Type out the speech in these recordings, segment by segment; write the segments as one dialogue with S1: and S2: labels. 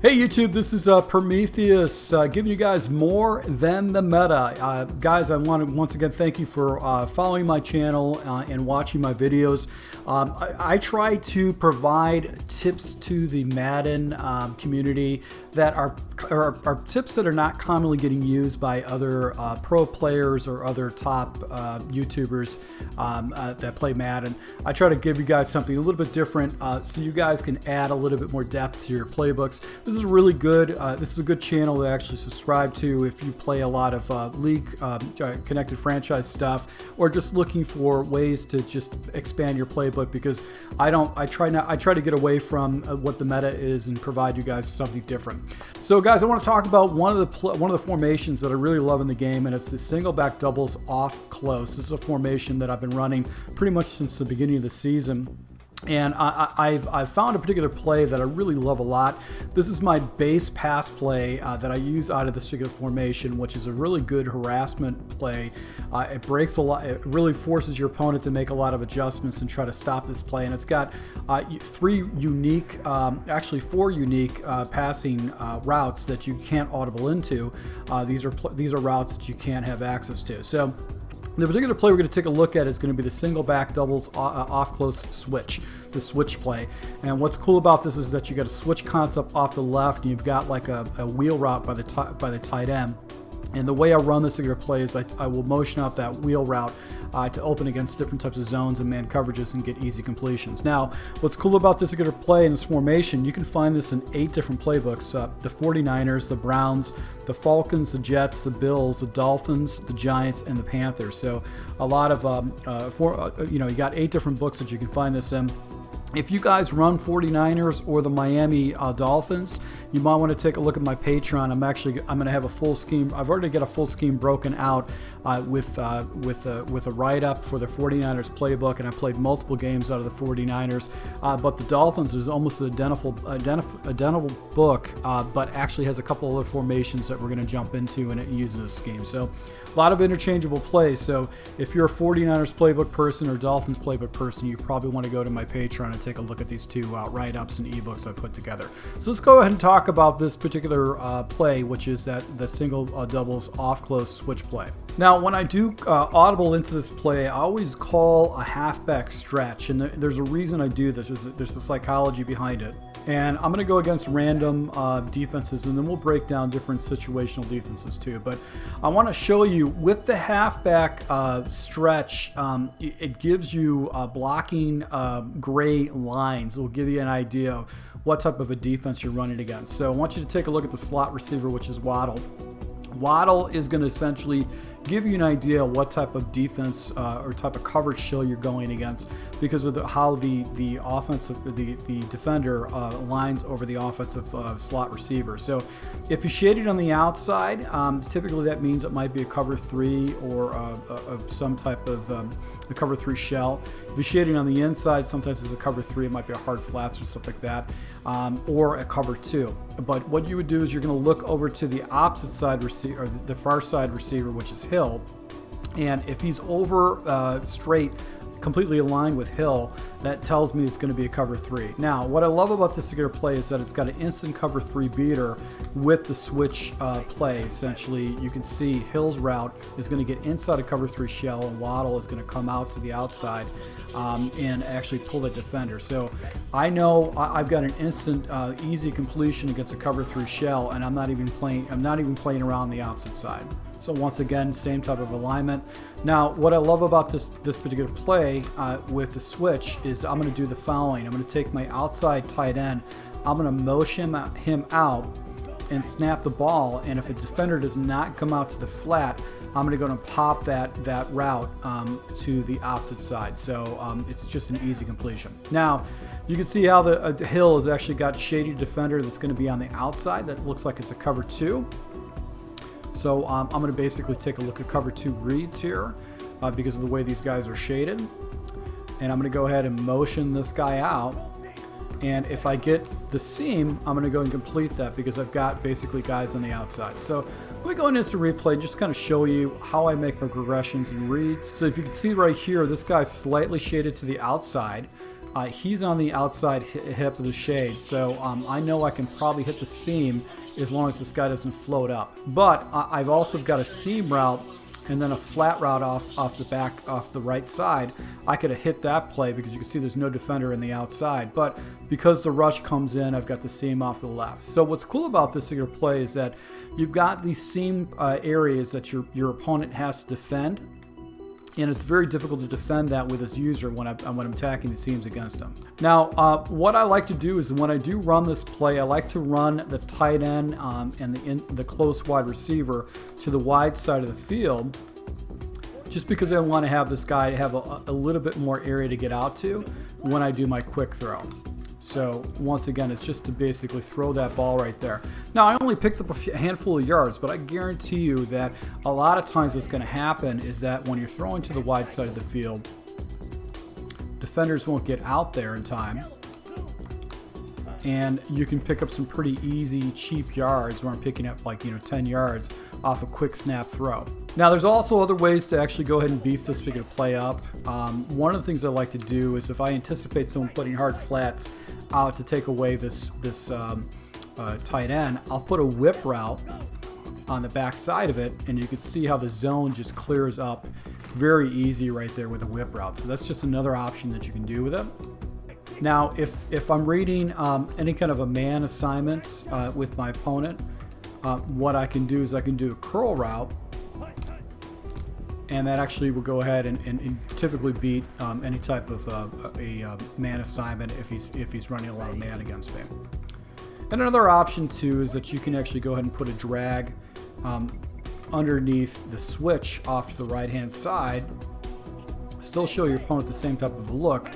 S1: Hey YouTube, this is Prometheus giving you guys more than the meta. Guys, I want to once again thank you for following my channel and watching my videos. I try to provide tips to the Madden community that are tips that are not commonly getting used by other pro players or other top YouTubers that play Madden. I try to give you guys something a little bit different so you guys can add a little bit more depth to your playbooks. This is really good. This is a good channel to actually subscribe to if you play a lot of league connected franchise stuff, or just looking for ways to just expand your playbook, because I try to get away from what the meta is and provide you guys something different. So guys, I want to talk about one of the formations that I really love in the game, and it's the singleback doubles off close. This is a formation that I've been running pretty much since the beginning of the season. And I've found a particular play that I really love a lot. This is my base pass play that I use out of this particular formation, which is a really good harassment play. It breaks a lot. It really forces your opponent to make a lot of adjustments and try to stop this play. And it's got four unique passing routes that you can't audible into. These are routes that you can't have access to. So the particular play we're going to take a look at is going to be the single back doubles off close switch, the switch play. And what's cool about this is that you got a switch concept off the left, and you've got like a wheel route by the tight end. And the way I run this particular play is I will motion out that wheel route to open against different types of zones and man coverages and get easy completions. Now, what's cool about this particular play in this formation, you can find this in 8 different playbooks. The 49ers, the Browns, the Falcons, the Jets, the Bills, the Dolphins, the Giants, and the Panthers. So a lot of, you got 8 different books that you can find this in. If you guys run 49ers or the Miami Dolphins, you might want to take a look at my Patreon. I'm going to have a full scheme. I've already got a full scheme broken out with a write-up for the 49ers playbook, and I played multiple games out of the 49ers. But the Dolphins is almost an identical book, but actually has a couple other formations that we're going to jump into and use in this scheme. So a lot of interchangeable plays. So if you're a 49ers playbook person or Dolphins playbook person, you probably want to go to my Patreon and take a look at these 2 write-ups and ebooks I put together. So let's go ahead and talk about this particular play, which is the single doubles off close switch play. Now, when I do audible into this play, I always call a halfback stretch, and there's a reason I do this. There's a psychology behind it. And I'm going to go against random defenses, and then we'll break down different situational defenses too. But I want to show you with the halfback stretch, it gives you blocking gray lines. It will give you an idea of what type of a defense you're running against. So I want you to take a look at the slot receiver, which is Waddle. Waddle is going to essentially give you an idea of what type of defense or type of coverage shell you're going against, because of how the defender lines over the offensive slot receiver. So if you shade it on the outside, typically that means it might be a cover 3 or some type of a cover 3 shell. If you shade it on the inside, sometimes it's a cover 3. It might be a hard flats or stuff like that, or a cover 2. But what you would do is you're going to look over to the opposite side receiver, or the far side receiver, which is Hill, and if he's over straight, completely aligned with Hill, that tells me it's going to be a cover 3. Now, what I love about this particular play is that it's got an instant cover 3 beater with the switch play. Essentially, you can see Hill's route is going to get inside a cover 3 shell, and Waddle is going to come out to the outside and actually pull the defender. So I know I've got an instant easy completion against a cover 3 shell, and I'm not even playing around the opposite side. So once again, same type of alignment. Now, what I love about this particular play with the switch is I'm going to do the following. I'm going to take my outside tight end. I'm going to motion him out and snap the ball. And if a defender does not come out to the flat, I'm going to go and pop that route to the opposite side. So it's just an easy completion. Now, you can see how the Hill has actually got shady defender that's going to be on the outside. That looks like it's a cover 2. So I'm going to basically take a look at cover 2 reads here because of the way these guys are shaded. And I'm going to go ahead and motion this guy out. And if I get the seam, I'm going to go and complete that because I've got basically guys on the outside. So let me go into instant replay, just kind of show you how I make my progressions and reads. So if you can see right here, this guy's slightly shaded to the outside. He's on the outside hip of the shade, so I know I can probably hit the seam as long as this guy doesn't float up. But I've also got a seam route and then a flat route off the right side. I could have hit that play because you can see there's no defender in the outside. But because the rush comes in, I've got the seam off the left. So what's cool about this particular play is that you've got these seam areas that your opponent has to defend. And it's very difficult to defend that with his user when I'm attacking the seams against him. Now, what I like to do is when I do run this play, I like to run the tight end and the close wide receiver to the wide side of the field, just because I want to have this guy have a little bit more area to get out to when I do my quick throw. So once again, it's just to basically throw that ball right there. Now, I only picked up a handful of yards, but I guarantee you that a lot of times what's going to happen is that when you're throwing to the wide side of the field, defenders won't get out there in time, and you can pick up some pretty easy, cheap yards where I'm picking up like 10 yards off a quick snap throw. Now, there's also other ways to actually go ahead and beef this particular play up. One of the things I like to do is if I anticipate someone putting hard flats out to take away this tight end, I'll put a whip route on the back side of it, and you can see how the zone just clears up very easy right there with a whip route. So that's just another option that you can do with it. Now, if I'm reading any kind of a man assignment with my opponent, what I can do is I can do a curl route, and that actually will go ahead and typically beat any type of a man assignment if he's running a lot of man against me. And another option too is that you can actually go ahead and put a drag underneath the switch off to the right hand side, still show your opponent the same type of a look,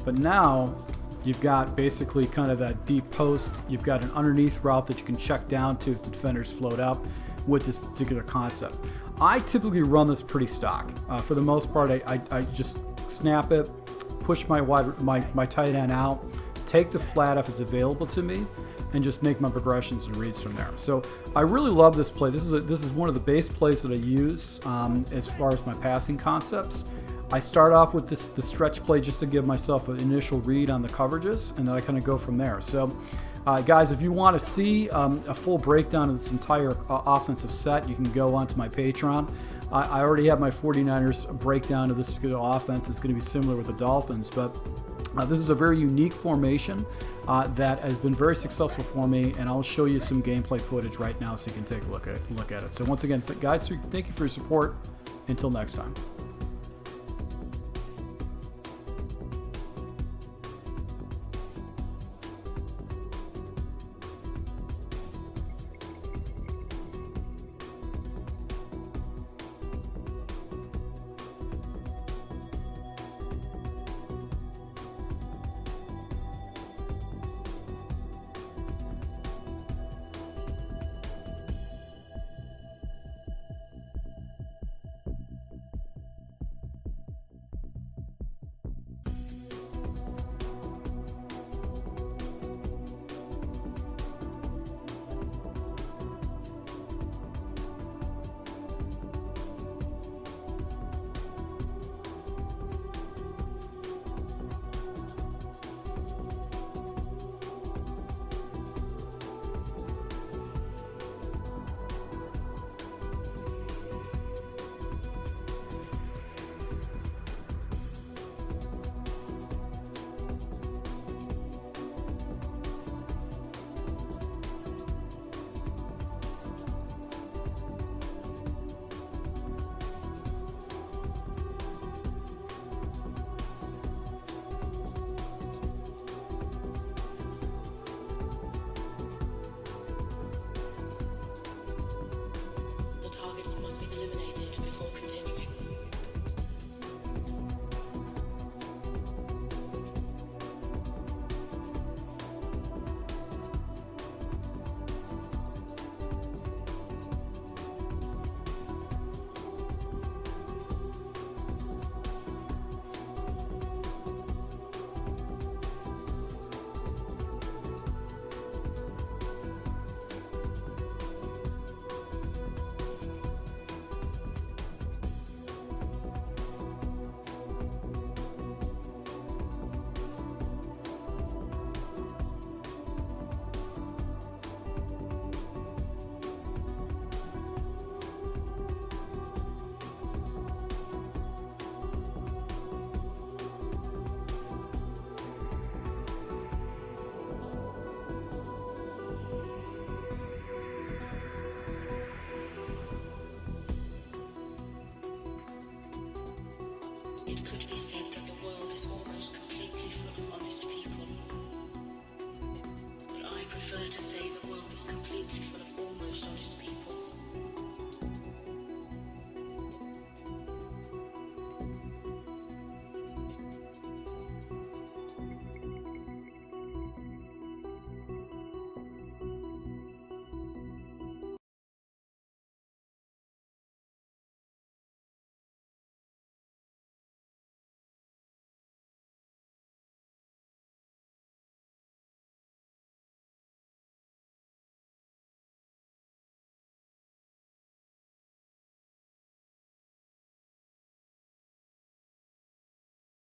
S1: but now you've got basically kind of that deep post. You've got an underneath route that you can check down to if the defenders float up with this particular concept. I typically run this pretty stock. For the most part, I just snap it, push my tight end out, take the flat if it's available to me, and just make my progressions and reads from there. So I really love this play. This is one of the base plays that I use as far as my passing concepts. I start off with the stretch play just to give myself an initial read on the coverages, and then I kind of go from there. So guys, if you want to see a full breakdown of this entire offensive set, you can go onto my Patreon. I already have my 49ers breakdown of this particular offense. It's going to be similar with the Dolphins, but this is a very unique formation that has been very successful for me, and I'll show you some gameplay footage right now so you can take a look at it. So once again, guys, thank you for your support. Until next time.
S2: could be said that the world is almost completely full of honest people. But I prefer to say the world is completely full of almost honest people.